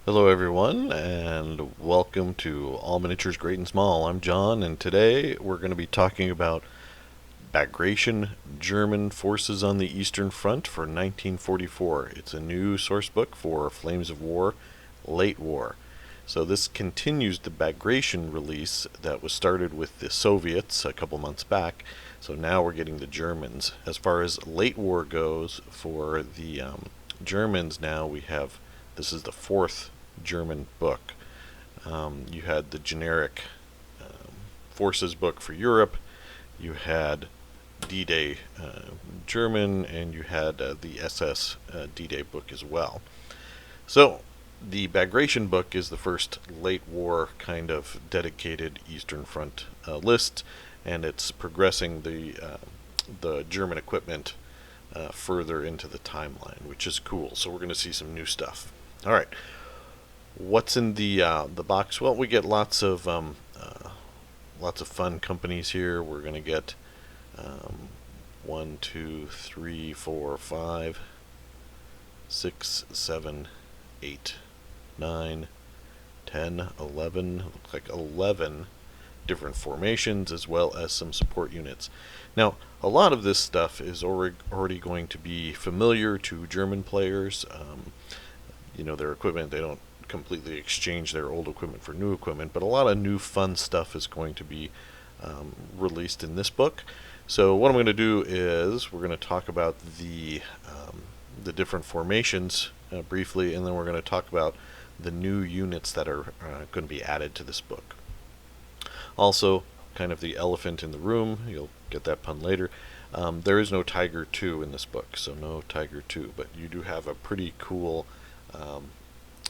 Hello everyone, and welcome to All Miniatures Great and Small. I'm John, and today we're going to be talking about Bagration, German Forces on the Eastern Front for 1944. It's a new source book for Flames of War, Late War. So this continues the Bagration release that was started with the Soviets a couple months back. So now we're getting the Germans. As far as Late War goes, for the Germans now we have, this is the fourth German book. You had the generic forces book for Europe, you had D-Day German, and you had the SS D-Day book as well. So the Bagration book is the first late war kind of dedicated Eastern Front list, and it's progressing the German equipment further into the timeline, which is cool. So we're going to see some new stuff. All right, what's in the box? Well, we get lots of fun companies here. We're going to get 1, 2, 3, 4, 5, 6, 7, 8, 9, 10, 11. Looks like 11 different formations, as well as some support units. Now, a lot of this stuff is already going to be familiar to German players. Their equipment, they don't completely exchange their old equipment for new equipment, but a lot of new fun stuff is going to be released in this book. So what I'm going to do is we're going to talk about the different formations briefly, and then we're going to talk about the new units that are going to be added to this book. Also, kind of the elephant in the room, you'll get that pun later, there is no Tiger II in this book, so no Tiger II, but you do have a pretty cool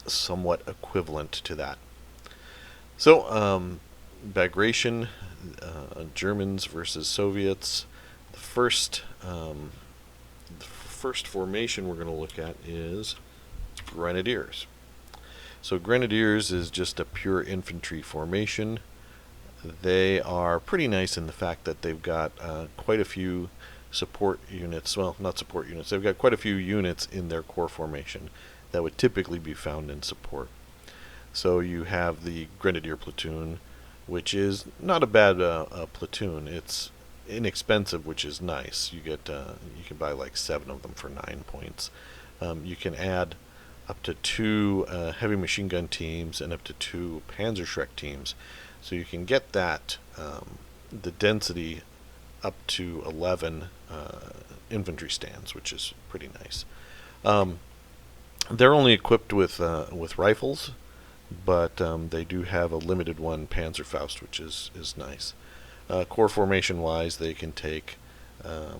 somewhat equivalent to that. So, Bagration, Germans versus Soviets. The first formation we're going to look at is Grenadiers. So Grenadiers is just a pure infantry formation. They are pretty nice in the fact that they've got quite a few support units. Well, not support units. They've got quite a few units in their core formation that would typically be found in support. So you have the Grenadier platoon, which is not a bad platoon. It's inexpensive, which is nice. You can buy like 7 of them for 9 points. You can add up to 2 heavy machine gun teams and up to 2 Panzer teams. So you can get that the density up to 11 infantry stands, which is pretty nice. They're only equipped with rifles, but they do have a limited one Panzerfaust, which is nice. Core formation wise, they can take the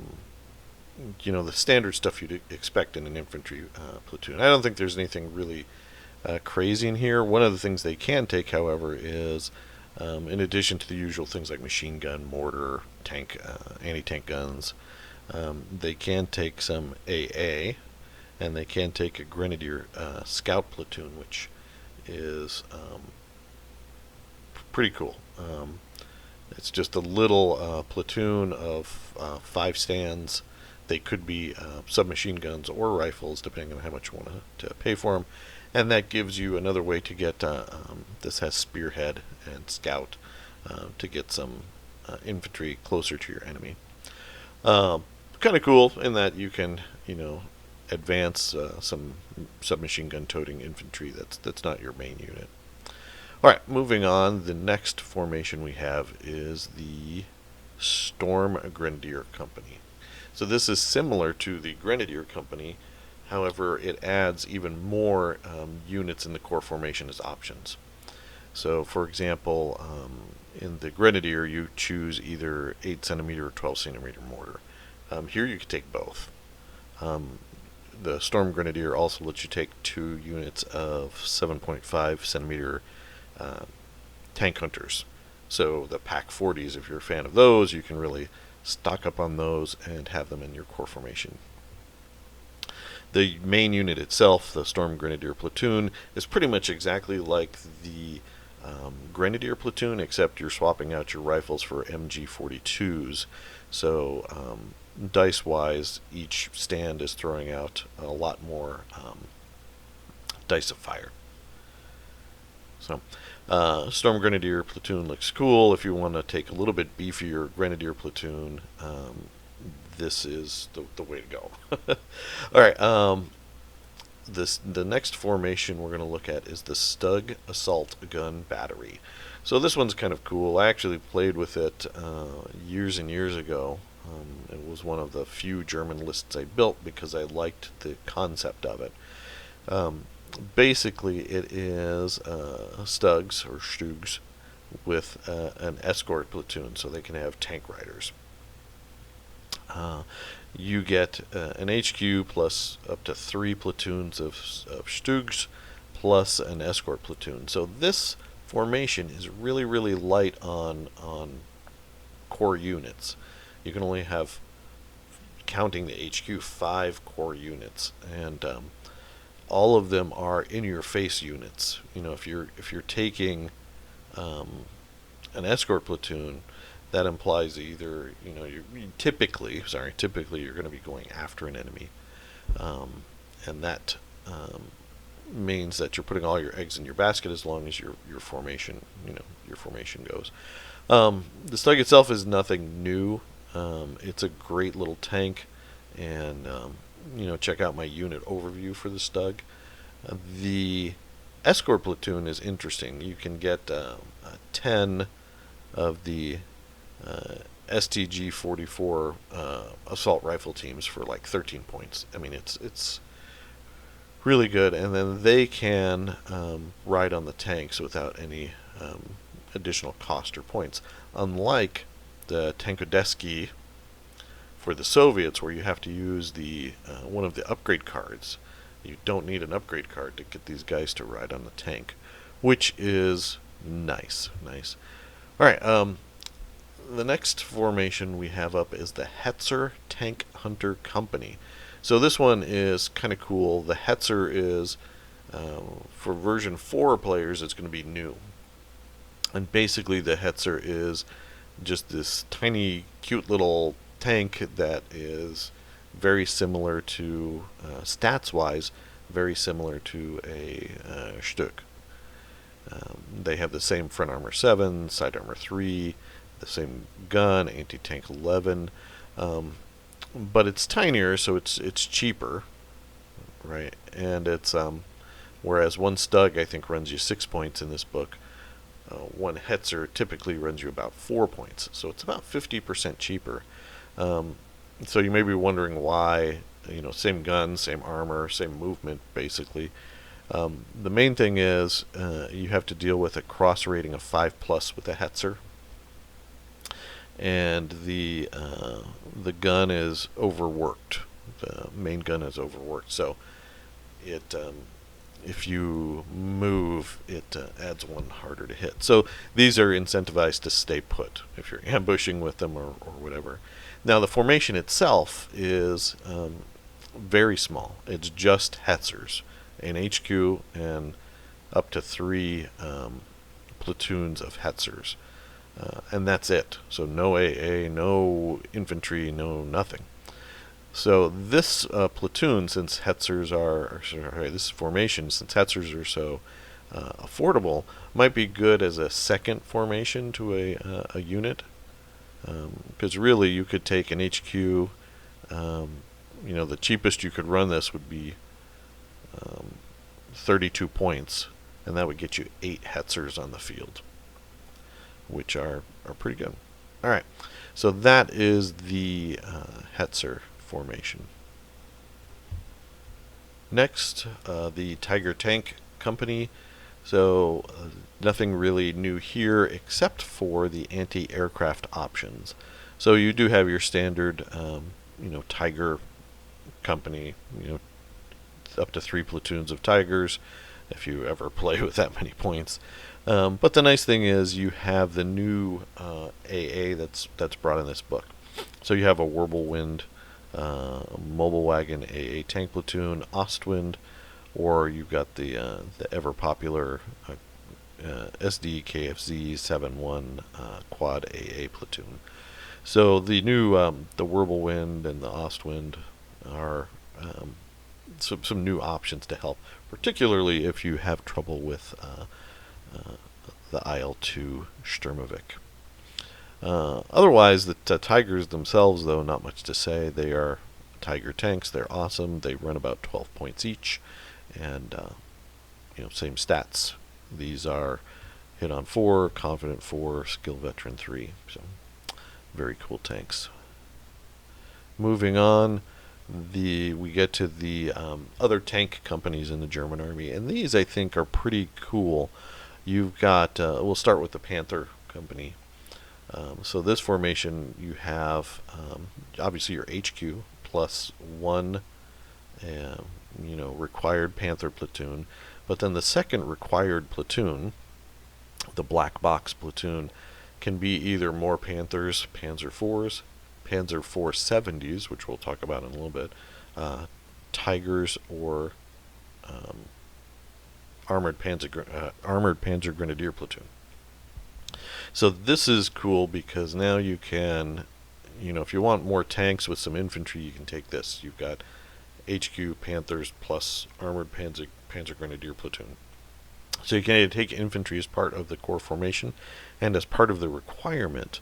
standard stuff you'd expect in an infantry platoon. I don't think there's anything really crazy in here. One of the things they can take, however, is in addition to the usual things like machine gun, mortar, tank, anti-tank guns, they can take some AA, and they can take a Grenadier scout platoon, which is pretty cool. It's just a little platoon of 5 stands. They could be submachine guns or rifles, depending on how much you want to pay for them. And that gives you another way to get, this has spearhead and scout, to get some infantry closer to your enemy. Kind of cool in that you can, advance some submachine gun toting infantry that's not your main unit. Alright, moving on, the next formation we have is the Storm Grenadier Company. So this is similar to the Grenadier Company, however it adds even more units in the core formation as options. So for example, in the Grenadier you choose either 8 centimeter or 12 centimeter mortar. Here you can take both. The Storm Grenadier also lets you take 2 units of 7.5 centimeter tank hunters. So the Pack 40s, if you're a fan of those, you can really stock up on those and have them in your core formation. The main unit itself, the Storm Grenadier platoon, is pretty much exactly like the Grenadier platoon, except you're swapping out your rifles for MG42s. So dice-wise, each stand is throwing out a lot more dice of fire. So, Storm Grenadier platoon looks cool. If you want to take a little bit beefier Grenadier platoon, this is the way to go. All right. The next formation we're going to look at is the STUG Assault Gun Battery. So this one's kind of cool. I actually played with it years and years ago. It was one of the few German lists I built because I liked the concept of it. Basically, it is STUGs or STUGs with an escort platoon, so they can have tank riders. You get an HQ plus up to 3 platoons of STUGs plus an escort platoon. So this formation is really, really light on core units. You can only have, counting the HQ, 5 core units, and all of them are in-your-face units. You know, if you're taking an escort platoon, that implies either, you know, typically you're going to be going after an enemy, and that means that you're putting all your eggs in your basket as long as your formation, your formation goes. The STUG itself is nothing new. It's a great little tank, and check out my unit overview for the STUG. The escort platoon is interesting. You can get 10 of the STG 44 assault rifle teams for like 13 points. I mean, it's really good, and then they can ride on the tanks without any additional cost or points, unlike the Tankodeski for the Soviets, where you have to use the one of the upgrade cards. You don't need an upgrade card to get these guys to ride on the tank, which is nice. All right. The next formation we have up is the HEZER Tank Hunter Company. So this one is kind of cool. The HEZER is, for version 4 players, it's going to be new. And basically the HEZER is just this tiny, cute little tank that is very similar to, stats-wise, very similar to a STUG. They have the same front armor 7, side armor 3, the same gun, anti-tank 11, but it's tinier, so it's cheaper, right? And it's whereas one STUG I think runs you 6 points in this book, one HEZER typically runs you about 4 points, so it's about 50% cheaper. So you may be wondering why, same gun, same armor, same movement, basically. The main thing is you have to deal with a cross rating of 5+ with a HEZER, and the gun is overworked. The main gun is overworked, so it if you move, it adds 1 harder to hit. So these are incentivized to stay put if you're ambushing with them or whatever. Now the formation itself is very small. It's just HEZERs, an HQ, and up to 3 platoons of HEZERs. And that's it. So no AA, no infantry, no nothing. So this platoon, since HEZERs this formation, since HEZERs are so affordable, might be good as a second formation to a unit. Because really, you could take an HQ. The cheapest you could run this would be 32 points, and that would get you 8 HEZERs on the field, which are pretty good. All right, so that is the HEZER formation. Next, the Tiger Tank Company. So nothing really new here except for the anti-aircraft options. So you do have your standard, Tiger Company, up to 3 platoons of Tigers, if you ever play with that many points. But the nice thing is you have the new AA that's brought in this book. So you have a Wirbelwind mobile wagon AA tank platoon, Ostwind, or you've got the ever popular SD KFZ 7-1 quad AA platoon. So the new the Wirbelwind and the Ostwind are some new options to help, particularly if you have trouble with the IL-2 Sturmovik. Otherwise, the Tigers themselves, though, not much to say. They are Tiger tanks. They're awesome. They run about 12 points each, and same stats. These are hit on 4, confident 4, skill veteran 3. So very cool tanks. Moving on, we get to the other tank companies in the German army, and these I think are pretty cool. You've got, we'll start with the Panther company. So this formation, you have obviously your HQ plus 1 required Panther platoon, but then the second required platoon, the black box platoon, can be either more Panthers, Panzer IVs, Panzer 470s, which we'll talk about in a little bit, Tigers, or armored Panzer Grenadier platoon. So this is cool because now you can, if you want more tanks with some infantry, you can take this. You've got HQ Panthers plus armored Panzer Grenadier platoon. So you can take infantry as part of the core formation and as part of the requirement,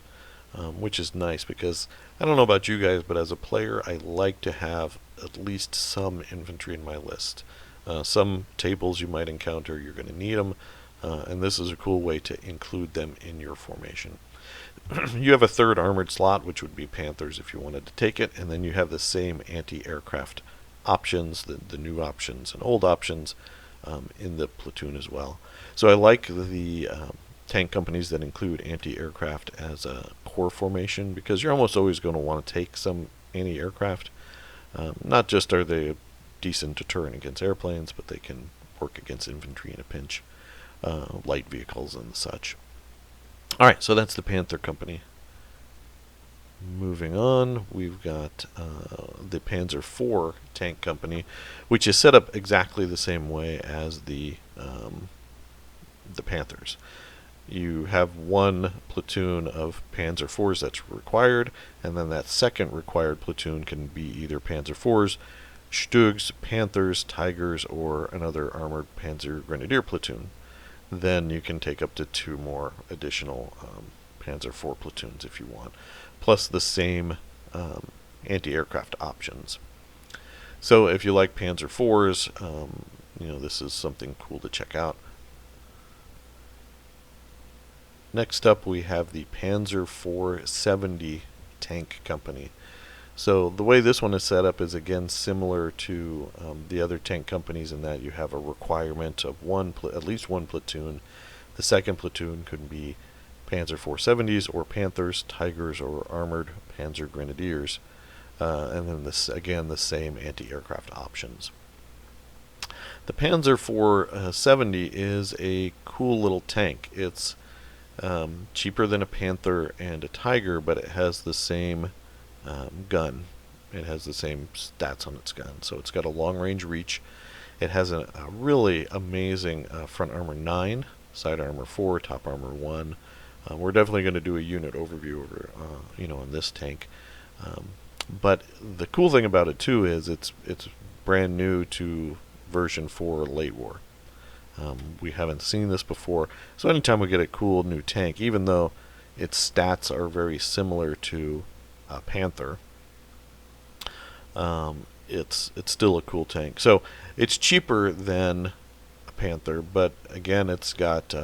which is nice because I don't know about you guys, but as a player, I like to have at least some infantry in my list. Some tables you might encounter, you're going to need them, and this is a cool way to include them in your formation. You have a third armored slot, which would be Panthers if you wanted to take it, and then you have the same anti-aircraft options, the new options and old options in the platoon as well. So I like the tank companies that include anti-aircraft as a core formation because you're almost always going to want to take some anti-aircraft. Not just are they a decent deterrent against airplanes, but they can work against infantry in a pinch, light vehicles and such. Alright, so that's the Panther company. Moving on, we've got the Panzer IV tank company, which is set up exactly the same way as the Panthers. You have one platoon of Panzer IVs that's required, and then that second required platoon can be either Panzer IVs, STUGs, Panthers, Tigers, or another armored Panzer Grenadier platoon. Then you can take up to 2 more additional Panzer IV platoons if you want, plus the same anti-aircraft options. So if you like Panzer IVs, this is something cool to check out. Next up, we have the Panzer 470 tank company. So the way this one is set up is again similar to the other tank companies in that you have a requirement of at least one platoon. The second platoon could be Panzer 470s or Panthers, Tigers, or armored Panzer Grenadiers, and then the same anti-aircraft options. The Panzer 470 is a cool little tank. It's cheaper than a Panther and a Tiger, but it has the same gun. It has the same stats on its gun. So it's got a long-range reach. It has a really amazing front armor 9, side armor 4, top armor 1. We're definitely going to do a unit overview over, on this tank. But the cool thing about it too is it's brand new to version 4 late war. We haven't seen this before, so anytime we get a cool new tank, even though its stats are very similar to Panther, it's still a cool tank. So it's cheaper than a Panther, but again, it's got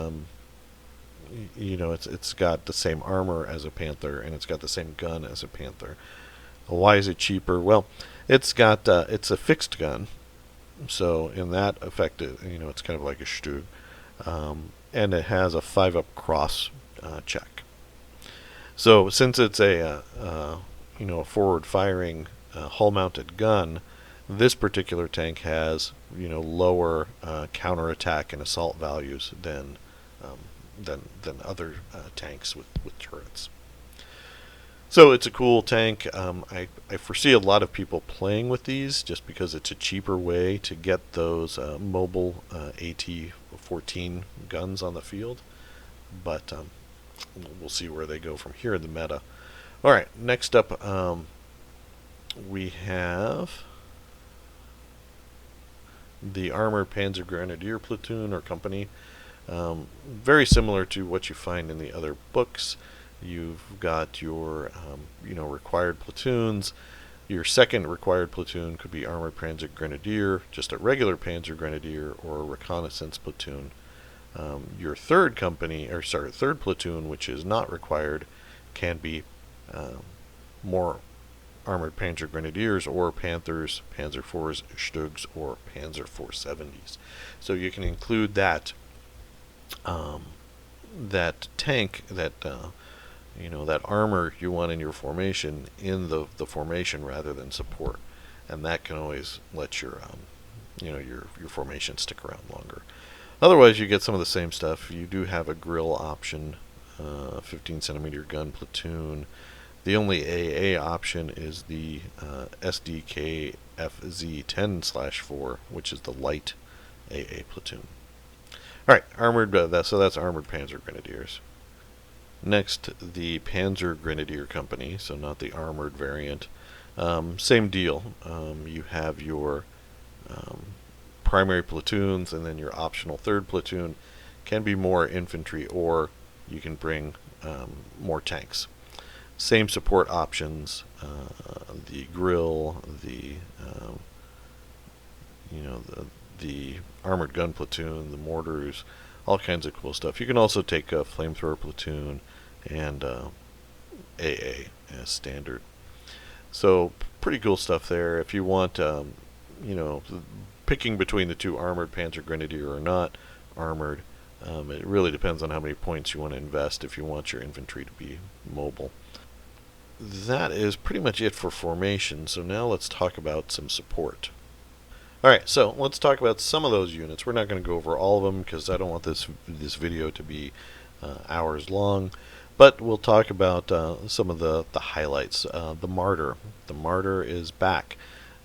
it's got the same armor as a Panther, and it's got the same gun as a Panther. Why is it cheaper? Well, it's got it's a fixed gun. So in that effect, it's kind of like a STUG, and it has a 5-up cross check. So since it's a forward-firing hull-mounted gun, this particular tank has lower counterattack and assault values than other tanks with turrets. So it's a cool tank. I foresee a lot of people playing with these just because it's a cheaper way to get those mobile AT-14 guns on the field. But we'll see where they go from here in the meta. Alright, next up we have the Armored Panzer Grenadier Platoon or Company. Very similar to what you find in the other books. You've got your required platoons. Your second required platoon could be Armored Panzer Grenadier, just a regular Panzer Grenadier, or a reconnaissance platoon. Your third third platoon, which is not required, can be more Armored Panzer Grenadiers or Panthers, Panzer IVs, STUGs, or Panzer 470s. So you can include that tank, that armor you want in your formation in the formation rather than support, and that can always let your formation stick around longer. Otherwise, you get some of the same stuff. You do have a grill option, 15 centimeter gun platoon. The only AA option is the SDK FZ10/4, which is the light AA platoon. All right, armored. So that's Armored Panzer Grenadiers. Next, the Panzer Grenadier Company, so not the armored variant. Same deal. You have your primary platoons, and then your optional third platoon can be more infantry, or you can bring more tanks. Same support options: the grill, the armored gun platoon, the mortars, all kinds of cool stuff. You can also take a flamethrower platoon and AA as standard. So pretty cool stuff there. If you want, picking between the two, armored Panzer Grenadier or not armored, it really depends on how many points you want to invest if you want your infantry to be mobile. That is pretty much it for formation. So now let's talk about some support. Alright, so let's talk about some of those units. We're not going to go over all of them because I don't want this video to be hours long, but we'll talk about some of the highlights. The Martyr. The Martyr is back.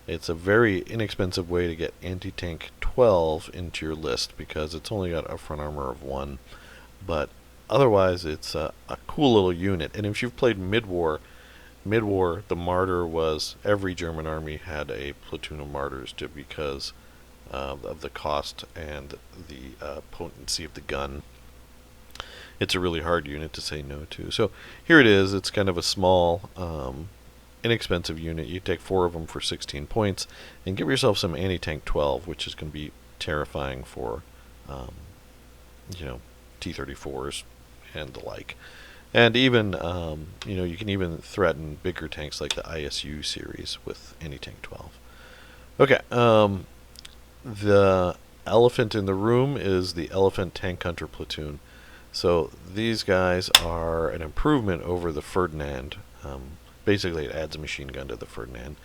It's a very inexpensive way to get anti-tank 12 into your list because it's only got a front armor of 1, but otherwise it's a cool little unit. And if you've played Mid-War, the Martyr was, every German army had a platoon of Martyrs because of the cost and the potency of the gun. It's a really hard unit to say no to. So here it is. It's kind of a small, inexpensive unit. You take 4 of them for 16 points and give yourself some anti-tank 12, which is going to be terrifying for, T-34s and the like. And even, you can even threaten bigger tanks like the ISU series with anti-tank 12. Okay, the elephant in the room is the Elephant Tank Hunter Platoon. So these guys are an improvement over the Ferdinand. Basically, it adds a machine gun to the Ferdinand.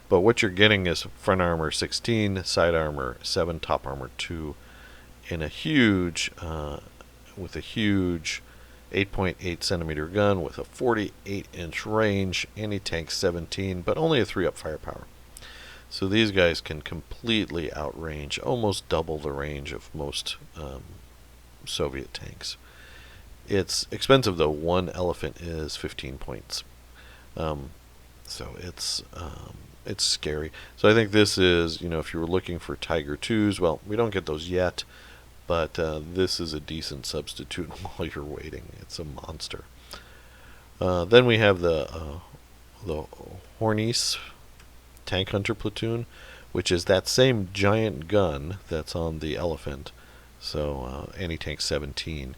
But what you're getting is front armor 16, side armor 7, top armor 2, in a huge, with a huge 8.8 centimeter gun with a 48-inch range, anti-tank 17, but only a 3-up firepower. So these guys can completely outrange, almost double the range of most Soviet tanks. It's expensive though. One elephant is 15 points. So it's scary. So I think this is, if you were looking for Tiger 2s, well, we don't get those yet, but this is a decent substitute while you're waiting. It's a monster. Then we have the Hornies Tank Hunter Platoon, which is that same giant gun that's on the Elephant, so anti-tank 17,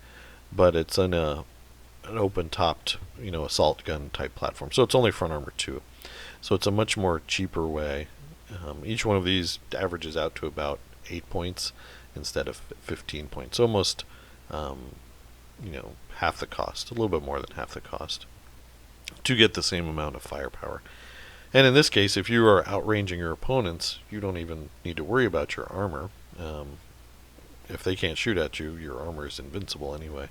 but it's on an open-topped, assault gun type platform. So it's only front armor 2. So it's a much more cheaper way. Each one of these averages out to about 8 points instead of 15 points. Almost, half the cost, a little bit more than half the cost, to get the same amount of firepower. And in this case, if you are outranging your opponents, you don't even need to worry about your armor. If they can't shoot at you, your armor is invincible anyway.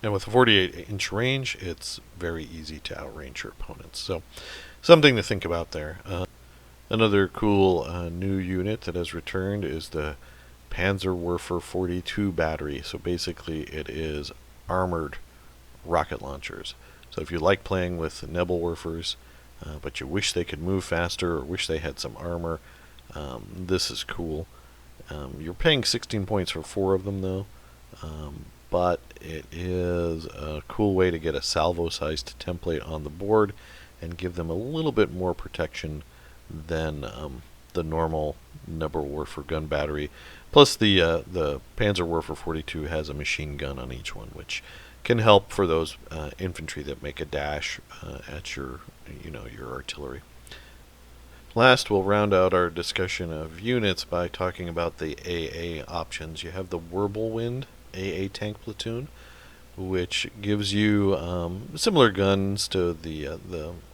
And with a 48-inch range, it's very easy to outrange your opponents. So, something to think about there. Another cool new unit that has returned is the Panzerwerfer 42 battery. So basically, it is armored rocket launchers. So if you like playing with Nebelwerfers, but you wish they could move faster or wish they had some armor, this is cool. You're paying 16 points for 4 of them though, but it is a cool way to get a salvo-sized template on the board and give them a little bit more protection than the normal Nebelwerfer gun battery. Plus, the Panzer Werfer 42 has a machine gun on each one, which can help for those infantry that make a dash at your artillery. Last, we'll round out our discussion of units by talking about the AA options. You have the Wirbelwind AA tank platoon, which gives you similar guns to the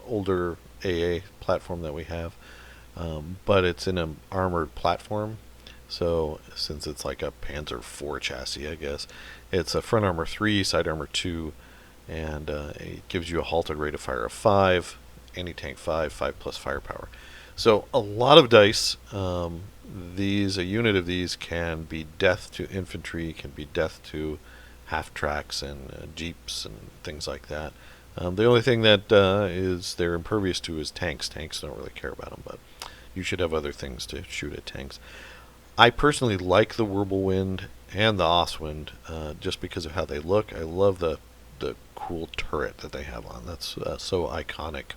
older AA platform that we have, but it's in an armored platform. So since it's like a Panzer IV chassis, I guess, it's a front armor 3, side armor 2, and it gives you a halted rate of fire of 5, anti-tank 5, 5 plus firepower. So a lot of dice. A unit of these can be death to infantry, can be death to half tracks and jeeps and things like that. The only thing that is they're impervious to is tanks. Tanks don't really care about them, but you should have other things to shoot at tanks. I personally like the Wirbelwind and the Ostwind just because of how they look. I love the cool turret that they have on. That's so iconic.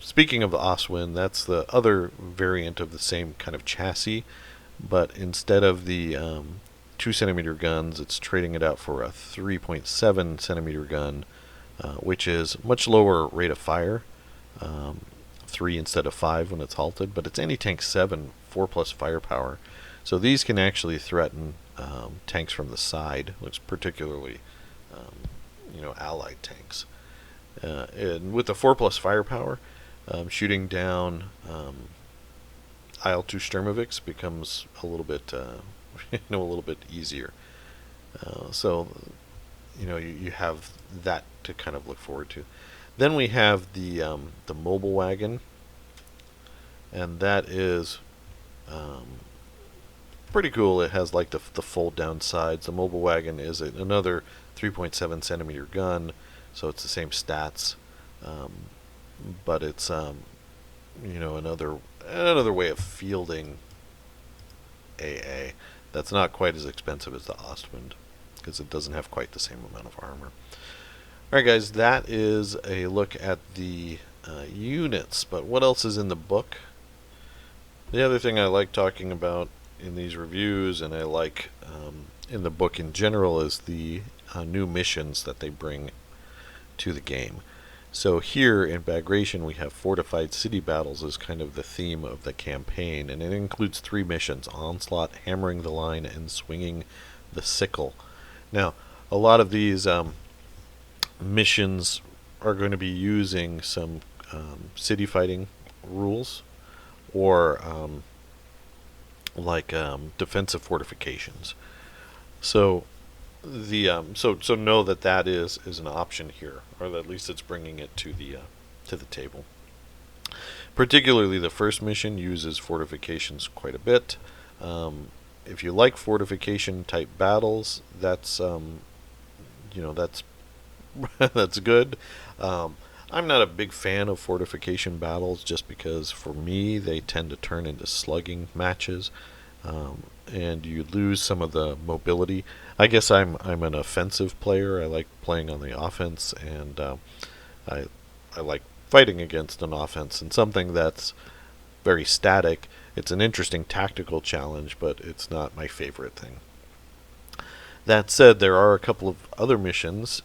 Speaking of the Ostwind, that's the other variant of the same kind of chassis, but instead of the 2 centimeter guns, it's trading it out for a 3.7 centimeter gun, which is much lower rate of fire, 3 instead of 5 when it's halted, but it's anti-tank 7, 4 plus firepower. So these can actually threaten tanks from the side, which particularly Allied tanks. And with the 4 plus firepower, shooting down IL-2 Sturmovix becomes a little bit a little bit easier. So you have that to kind of look forward to. Then we have the mobile wagon, and that is pretty cool. It has like the fold down sides. The mobile wagon is another 3.7 centimeter gun, so it's the same stats, but it's another way of fielding AA. That's not quite as expensive as the Ostwind because it doesn't have quite the same amount of armor. Alright guys, that is a look at the units, but what else is in the book? The other thing I like talking about in these reviews, and I like in the book in general, is the new missions that they bring to the game. So here in Bagration we have fortified city battles as kind of the theme of the campaign, and it includes 3 missions: Onslaught, Hammering the Line, and Swinging the Sickle. Now, a lot of these missions are going to be using some city fighting rules, or defensive fortifications. So so know that is an option here, or at least it's bringing it to the table. Particularly the first mission uses fortifications quite a bit. If you like fortification type battles, that's that's good. I'm not a big fan of fortification battles just because for me they tend to turn into slugging matches, and you lose some of the mobility. I guess I'm an offensive player. I like playing on the offense, and I like fighting against an offense, and something that's very static. It's an interesting tactical challenge, but it's not my favorite thing. That said, there are a couple of other missions.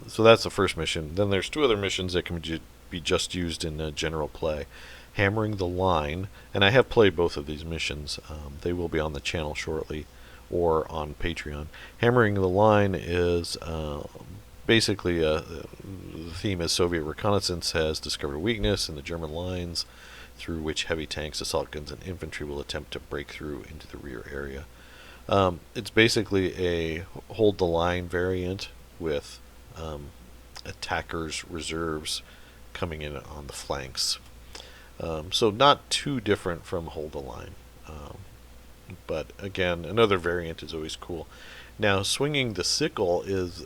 So that's the first mission. Then there's 2 other missions that can be just used in general play. Hammering the Line, and I have played both of these missions. They will be on the channel shortly, or on Patreon. Hammering the Line is basically the theme is Soviet reconnaissance has discovered a weakness in the German lines, through which heavy tanks, assault guns, and infantry will attempt to break through into the rear area. It's basically a hold the line variant with attackers' reserves coming in on the flanks. So not too different from hold the line. But again, another variant is always cool. Now, Swinging the Sickle is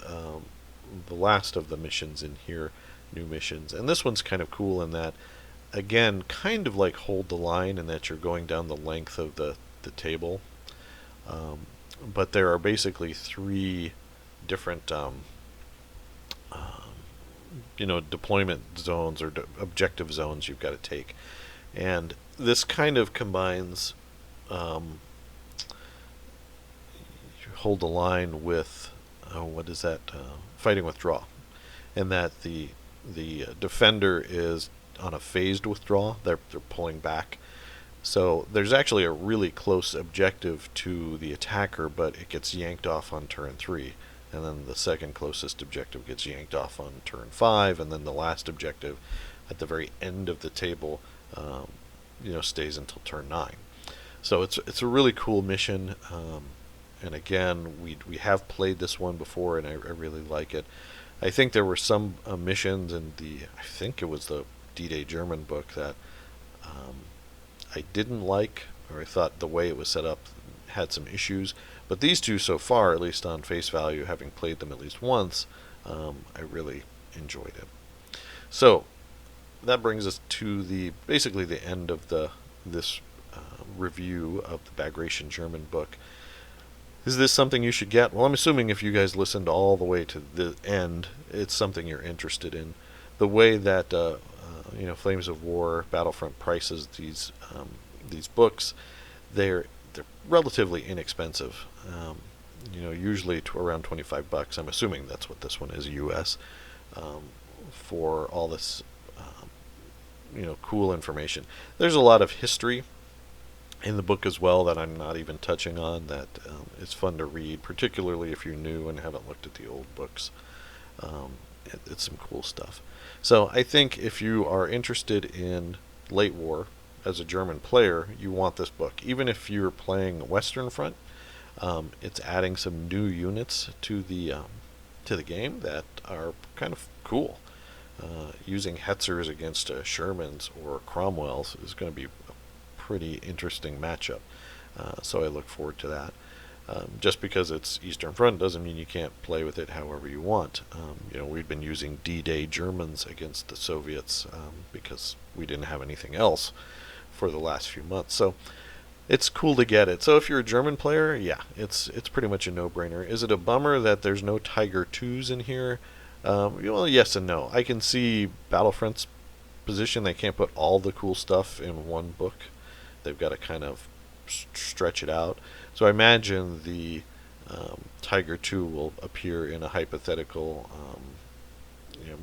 the last of the missions in here, new missions. And this one's kind of cool in that, again, kind of like Hold the Line, in that you're going down the length of the table. but there are basically three different deployment zones or objective zones you've got to take, and this kind of combines hold the line with what is that fighting withdrawal, and that the defender is on a phased withdrawal. They're pulling back. So there's actually a really close objective to the attacker, but it gets yanked off on turn 3. And then the second closest objective gets yanked off on turn 5. And then the last objective at the very end of the table stays until turn 9. So it's a really cool mission. And again, we have played this one before, and I really like it. I think there were some missions in I think it was the D-Day German book that I didn't like, or I thought the way it was set up had some issues. But these two so far, at least on face value, having played them at least once, I really enjoyed it. So that brings us to basically the end of this review of the Bagration German book. Is this something you should get? Well, I'm assuming if you guys listened all the way to the end, it's something you're interested in. The way that Flames of War, Battlefront prices these books, they're relatively inexpensive. Usually around $25. I'm assuming that's what this one is, US, for all this cool information. There's a lot of history in the book as well that I'm not even touching on, that is fun to read, particularly if you're new and haven't looked at the old books. It's some cool stuff. So I think if you are interested in late war as a German player, you want this book. Even if you're playing Western Front, it's adding some new units to the game that are kind of cool. Using HEZERs against Shermans or Cromwells is going to be a pretty interesting matchup. So I look forward to that. Just because it's Eastern Front doesn't mean you can't play with it however you want. We've been using D-Day Germans against the Soviets because we didn't have anything else for the last few months. So it's cool to get it. So if you're a German player, yeah, it's pretty much a no-brainer. Is it a bummer that there's no Tiger 2s in here? Well, yes and no. I can see Battlefront's position. They can't put all the cool stuff in one book. They've got to kind of stretch it out. So I imagine the Tiger 2 will appear in a hypothetical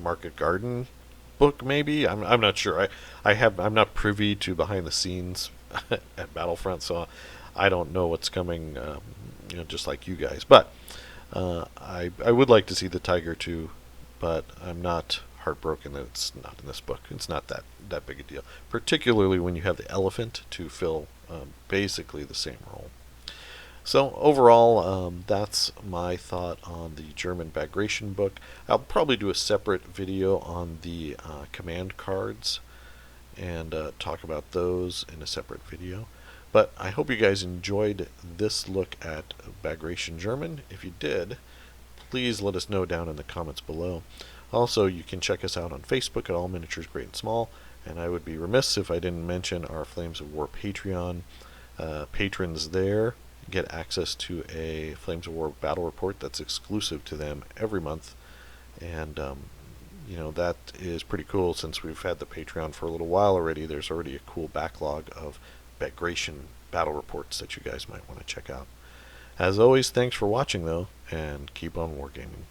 Market Garden book, maybe. I'm not sure. I'm not privy to behind the scenes at Battlefront, so I don't know what's coming. Just like you guys, but I would like to see the Tiger 2, but I'm not heartbroken that it's not in this book. It's not that big a deal, particularly when you have the elephant to fill basically the same role. So overall, that's my thought on the German Bagration book. I'll probably do a separate video on the command cards and talk about those in a separate video. But I hope you guys enjoyed this look at Bagration German. If you did, please let us know down in the comments below. Also, you can check us out on Facebook at All Miniatures Great and Small, and I would be remiss if I didn't mention our Flames of War Patreon. Patrons there get access to a Flames of War battle report that's exclusive to them every month, and that is pretty cool. Since we've had the Patreon for a little while already, there's already a cool backlog of Bagration battle reports that you guys might want to check out. As always, thanks for watching though, and keep on wargaming.